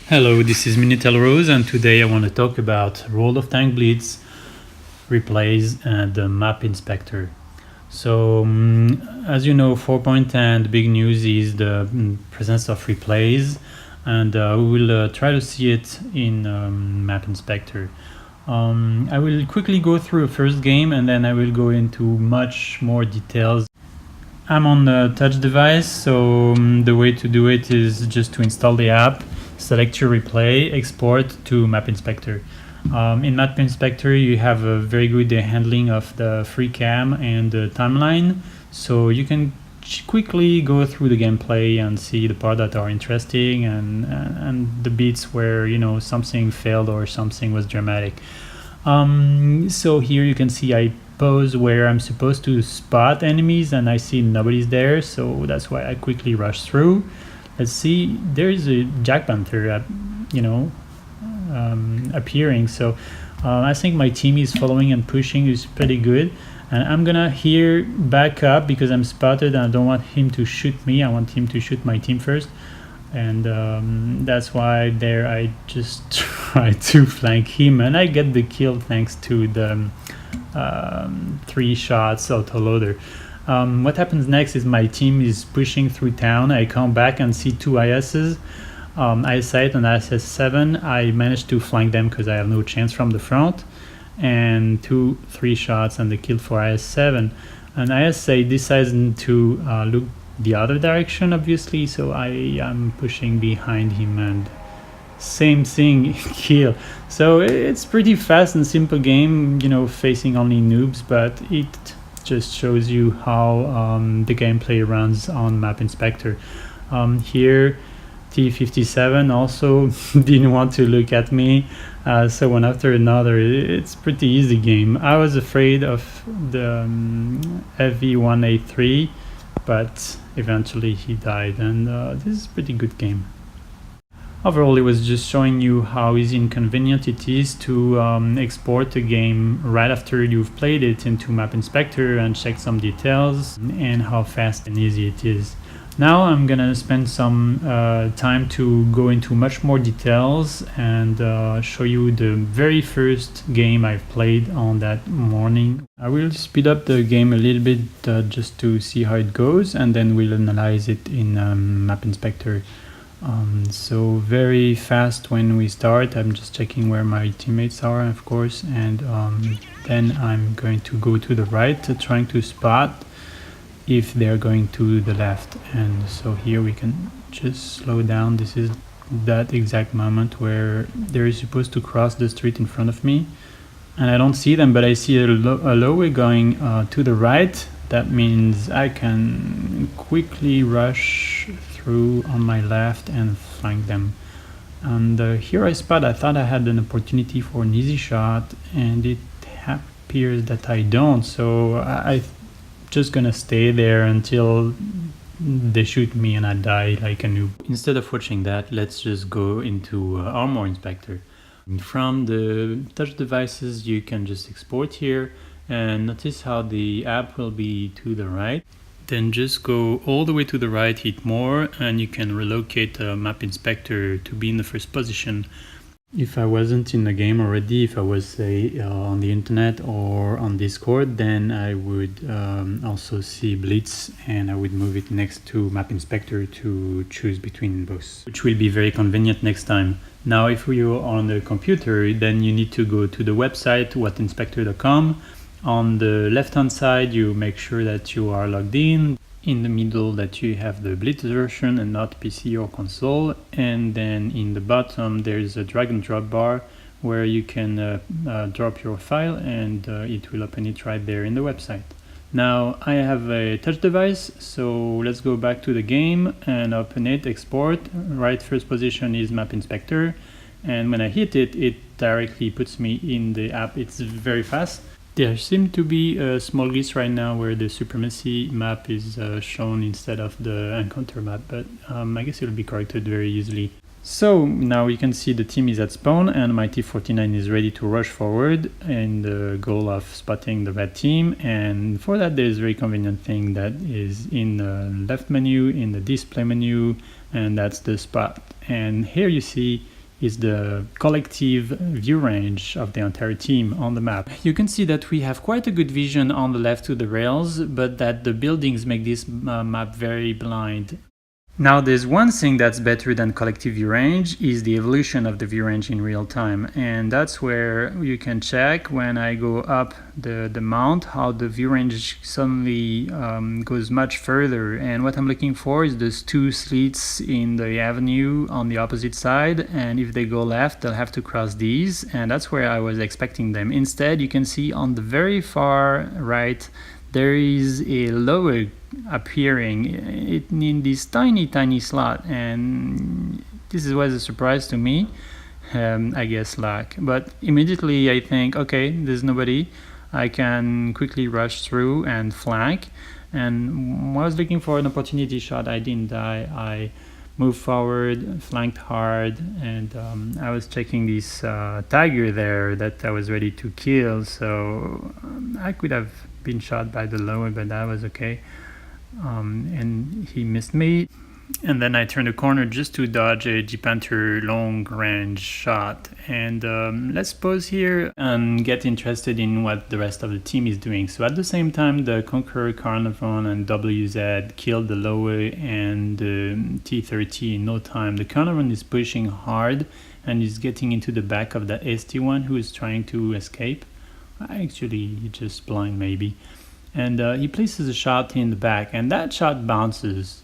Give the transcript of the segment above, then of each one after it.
Hello, this is Minitel Rose, and today I want to talk about World of Tank Blitz replays and the map inspector. So, as you know, 4.10 big news is the presence of replays, and we will try to see it in map inspector. I will quickly go through a first game, and then I will go into much more details. I'm on the touch device, so the way to do it is just to install the app, select your replay, export to Map Inspector. In Map Inspector, you have a very good handling of the free cam and the timeline, so you can quickly go through the gameplay and see the parts that are interesting and the bits where something failed or something was dramatic. So here you can see I pose where I'm supposed to spot enemies and I see nobody's there, so that's why I quickly rush through. Let's see, there's a Jack Panther appearing, so I think my team is following and pushing is pretty good, and I'm gonna here back up because I'm spotted and I don't want him to shoot me. I want him to shoot my team first, and that's why there I just try to flank him and I get the kill thanks to the 3 shots autoloader. What happens next is my team is pushing through town. I come back and see 2 ISs, IS-8 and IS-7. I managed to flank them because I have no chance from the front, and 3 shots and the kill for IS-7. And IS-8 decides to look the other direction, obviously, so I am pushing behind him and same thing, kill. So it's pretty fast and simple game, facing only noobs, but it just shows you how the gameplay runs on Map Inspector. Here T57 also didn't want to look at me, so one after another. It's pretty easy game. I was afraid of the FV183, but eventually he died, and this is a pretty good game. Overall, it was just showing you how easy and convenient it is to export a game right after you've played it into Map Inspector and check some details, and how fast and easy it is. Now I'm gonna spend some time to go into much more details and show you the very first game I've played on that morning. I will speed up the game a little bit just to see how it goes, and then we'll analyze it in Map Inspector. So very fast when we start. I'm just checking where my teammates are, of course, and then I'm going to go to the right, trying to spot if they're going to the left. And so here we can just slow down. This is that exact moment where they're supposed to cross the street in front of me, and I don't see them, but I see a lower going to the right. That means I can quickly rush through on my left and flank them. And here I thought I had an opportunity for an easy shot, and it appears that I don't, so I just gonna stay there until they shoot me and I die like a noob. Instead of watching that, let's just go into Armor Inspector. From the touch devices you can just export here, and notice how the app will be to the right. Then just go all the way to the right, hit more, and you can relocate the Map Inspector to be in the first position. If I wasn't in the game already, if I was say on the internet or on Discord, then I would also see Blitz, and I would move it next to Map Inspector to choose between both, which will be very convenient next time. Now if you're on the computer, then you need to go to the website whatinspector.com. On the left hand side you make sure that you are logged in the middle that you have the Blitz version and not PC or console, and then in the bottom there's a drag and drop bar where you can drop your file, and it will open it right there in the website. Now I have a touch device, so let's go back to the game and open it, export. Right first position is Map Inspector, and when I hit it, it directly puts me in the app. It's very fast. There seems to be a small glitch right now where the Supremacy map is shown instead of the Encounter map, but I guess it'll be corrected very easily. So now you can see the team is at spawn and my T49 is ready to rush forward in the goal of spotting the red team, and for that there's a very convenient thing that is in the left menu in the display menu, and that's the spot. And here you see is the collective view range of the entire team on the map. You can see that we have quite a good vision on the left to the rails, but that the buildings make this map very blind. Now there's one thing that's better than collective view range is the evolution of the view range in real time, and that's where you can check when I go up the mount how the view range suddenly goes much further. And what I'm looking for is those two slits in the avenue on the opposite side, and if they go left they'll have to cross these, and that's where I was expecting them. Instead, you can see on the very far right there is a lower appearing in this tiny slot, and this was a surprise to me. I guess luck, but immediately I think, okay, there's nobody, I can quickly rush through and flank. And when I was looking for an opportunity shot, I didn't die. I moved forward, flanked hard, and I was checking this tiger there that I was ready to kill, so I could have been shot by the lower, but that was okay. And he missed me, and then I turned a corner just to dodge a G-Panther long range shot. And let's pause here and get interested in what the rest of the team is doing. So at the same time, the Conqueror, Carnarvon, and WZ killed the lower and the T-30 in no time. The Carnarvon is pushing hard and is getting into the back of the ST-1 who is trying to escape. Actually, he just blind maybe. And he places a shot in the back, and that shot bounces.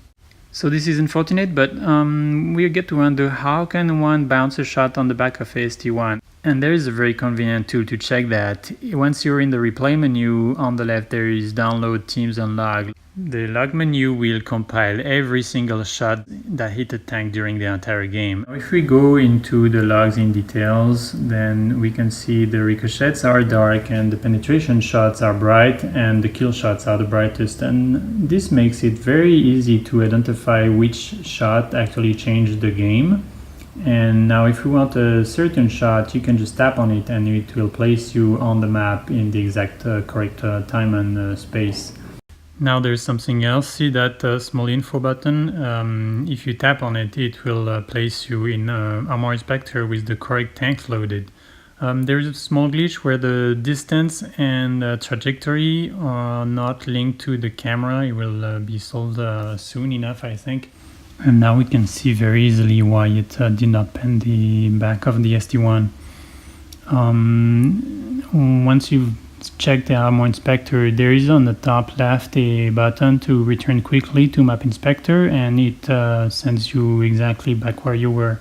So this is unfortunate, but we get to wonder how can one bounce a shot on the back of AST1. And there is a very convenient tool to check that. Once you're in the replay menu on the left, there is download teams and log. The log menu will compile every single shot that hit the tank during the entire game. If we go into the logs in details, then we can see the ricochets are dark and the penetration shots are bright and the kill shots are the brightest. And this makes it very easy to identify which shot actually changed the game. And now if you want a certain shot, you can just tap on it and it will place you on the map in the exact correct time and space. Now there's something else. See that small info button? If you tap on it, it will place you in Armor Inspector with the correct tanks loaded. There's a small glitch where the distance and trajectory are not linked to the camera. It will be solved soon enough, I think. And now we can see very easily why it did not pen the back of the ST1. Once you've checked the Armor Inspector, there is on the top left a button to return quickly to Map Inspector, and it sends you exactly back where you were.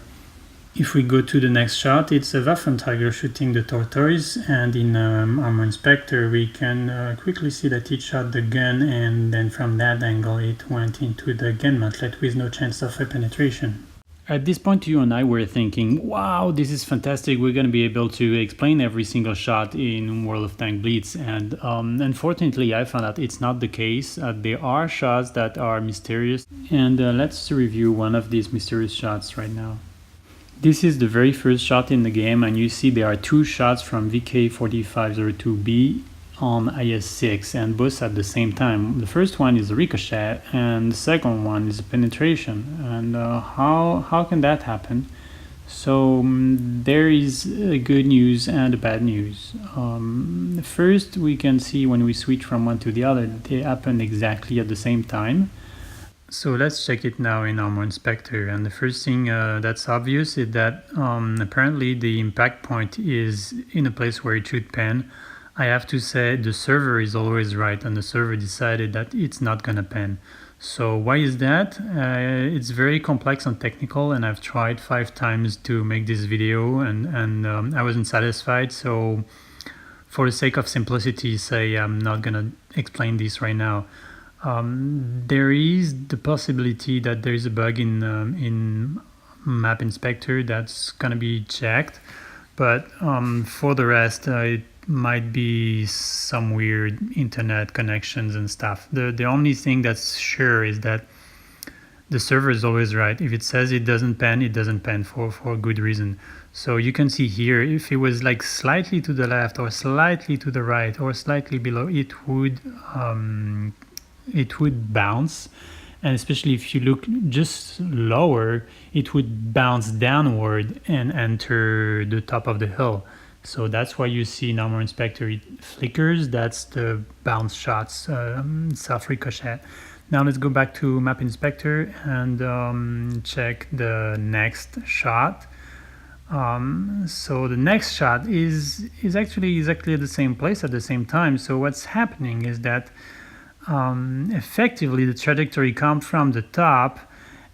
If we go to the next shot, it's a Waffenträger shooting the tortoise, and in Armor Inspector we can quickly see that it shot the gun, and then from that angle it went into the gun mantlet with no chance of a penetration. At this point, you and I were thinking, wow, this is fantastic, we're going to be able to explain every single shot in World of Tanks Blitz, and unfortunately I found out it's not the case. There are shots that are mysterious, and let's review one of these mysterious shots right now. This is the very first shot in the game, and you see there are two shots from VK4502B on IS-6, and both at the same time. The first one is a ricochet, and the second one is a penetration. And how can that happen? So there is good news and bad news. First, we can see when we switch from one to the other, they happen exactly at the same time. So let's check it now in Armor Inspector, and the first thing that's obvious is that apparently the impact point is in a place where it should pen. I have to say the server is always right, and the server decided that it's not gonna pen. So why is that? It's very complex and technical, and I've tried 5 times to make this video, and I wasn't satisfied. So for the sake of simplicity, say I'm not gonna explain this right now. There is the possibility that there is a bug in Map Inspector that's gonna be checked, but for the rest, it might be some weird internet connections and stuff. The only thing that's sure is that the server is always right. If it says it doesn't pen, it doesn't pen for a good reason. So you can see here, if it was like slightly to the left or slightly to the right or slightly below, it would bounce, and especially if you look just lower, it would bounce downward and enter the top of the hill. So that's why you see in Armor Inspector it flickers. That's the bounce shots self ricochet. Now let's go back to Map Inspector and check the next shot. So the next shot is actually exactly at the same place at the same time. So what's happening is that effectively the trajectory comes from the top,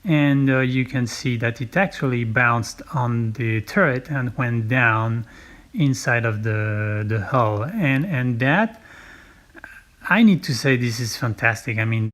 and you can see that it actually bounced on the turret and went down inside of the hull, and that, I need to say, this is fantastic. I mean,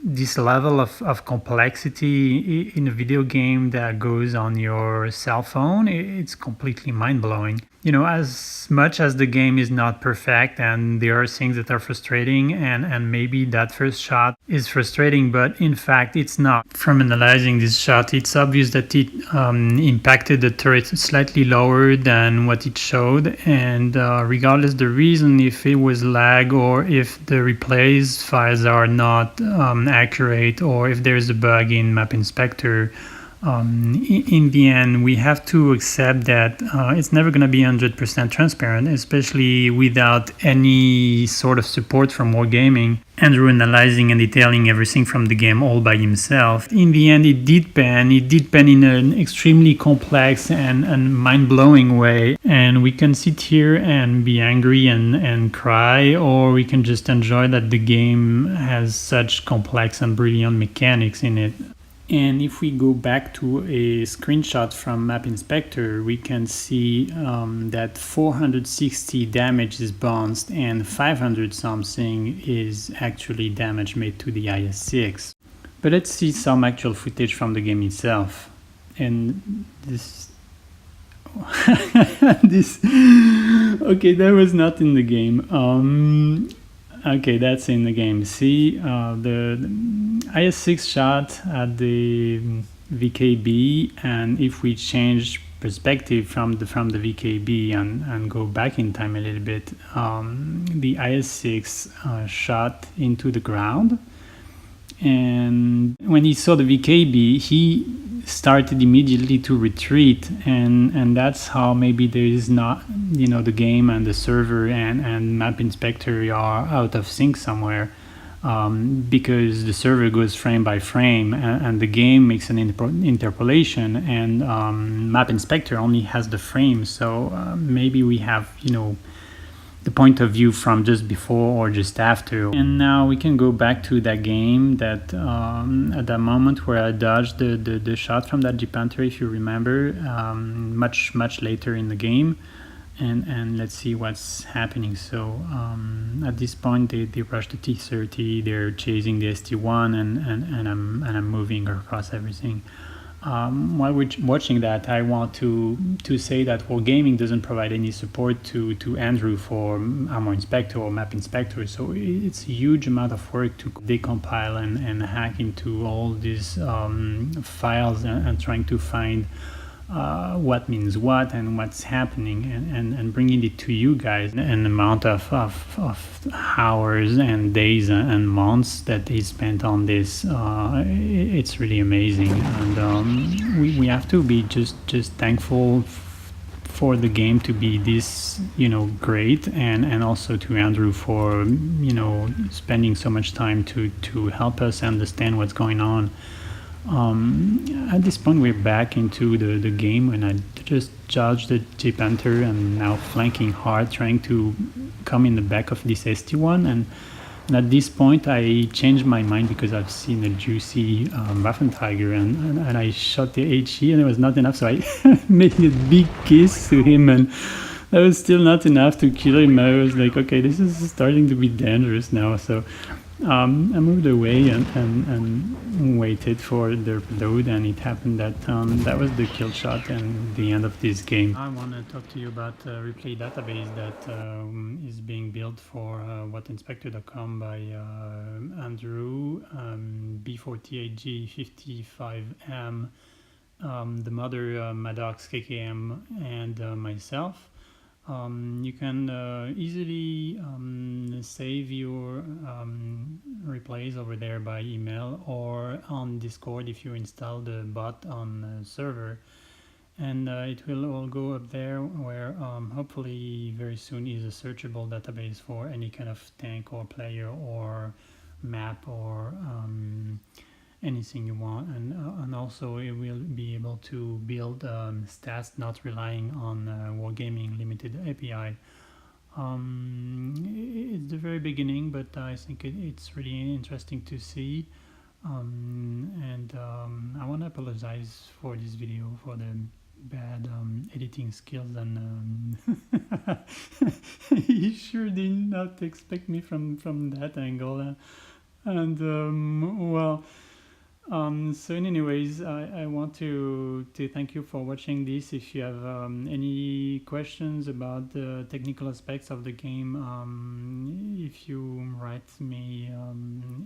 this level of complexity in a video game that goes on your cell phone, it's completely mind-blowing. As much as the game is not perfect and there are things that are frustrating, and maybe that first shot is frustrating, but in fact it's not. From analyzing this shot, it's obvious that it impacted the turret slightly lower than what it showed, and regardless the reason, if it was lag or if the replays files are not accurate, or if there's a bug in Map Inspector, in the end, we have to accept that it's never going to be 100% transparent, especially without any sort of support from Wargaming. Andrew analyzing and detailing everything from the game all by himself. In the end, it did pan. It did pan in an extremely complex and mind-blowing way. And we can sit here and be angry and cry, or we can just enjoy that the game has such complex and brilliant mechanics in it. And if we go back to a screenshot from Map Inspector, we can see that 460 damage is bounced and 500 something is actually damage made to the IS-6. But let's see some actual footage from the game itself. And this... Okay, that was not in the game. Okay, that's in the game. See, the IS-6 shot at the VKB, and if we change perspective from the VKB and go back in time a little bit, the IS-6 shot into the ground, and when he saw the VKB, he started immediately to retreat, and that's how maybe there is not, the game and the server and Map Inspector are out of sync somewhere, because the server goes frame by frame and the game makes an interpolation, and Map Inspector only has the frame. So maybe we have the point of view from just before or just after. And now we can go back to that game that at that moment where I dodged the shot from that Jeep Panther, if you remember, much later in the game. And let's see what's happening. So at this point they rush the T-30, they're chasing the ST-1, and I'm moving across everything. While we're watching that, I want to say that Wargaming doesn't provide any support to Andrew for Armor Inspector or Map Inspector, so it's a huge amount of work to decompile and hack into all these files and trying to find what means what and what's happening, and bringing it to you guys. An amount of hours and days and months that they spent on this, it's really amazing, and we have to be just thankful for the game to be this great, and also to Andrew for spending so much time to help us understand what's going on. At this point we're back into the game when I just charged the Jeep Panther and now flanking hard, trying to come in the back of this ST-1, and at this point I changed my mind because I've seen a juicy Waffenträger, and I shot the HE, and it was not enough, so I made a big kiss to him, and that was still not enough to kill him. I was like, okay, this is starting to be dangerous now, so I moved away and waited for the load, and it happened that that was the kill shot and the end of this game. I want to talk to you about a replay database that is being built for whatinspector.com by Andrew, B48G55M, the mother Maddox KKM, and myself. You can easily save your replays over there by email or on Discord if you install the bot on the server, and it will all go up there, where hopefully very soon is a searchable database for any kind of tank or player or map or anything you want, and also it will be able to build stats not relying on Wargaming limited API. It's the very beginning, but I think it's really interesting to see. And I want to apologize for this video for the bad editing skills, and he sure did not expect me from that angle, and well. So anyways, I want to thank you for watching this. If you have any questions about the technical aspects of the game, if you write me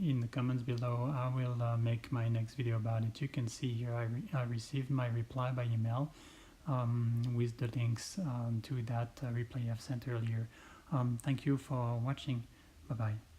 in the comments below, I will make my next video about it. You can see here I received my reply by email with the links to that replay I've sent earlier. Thank you for watching. Bye bye.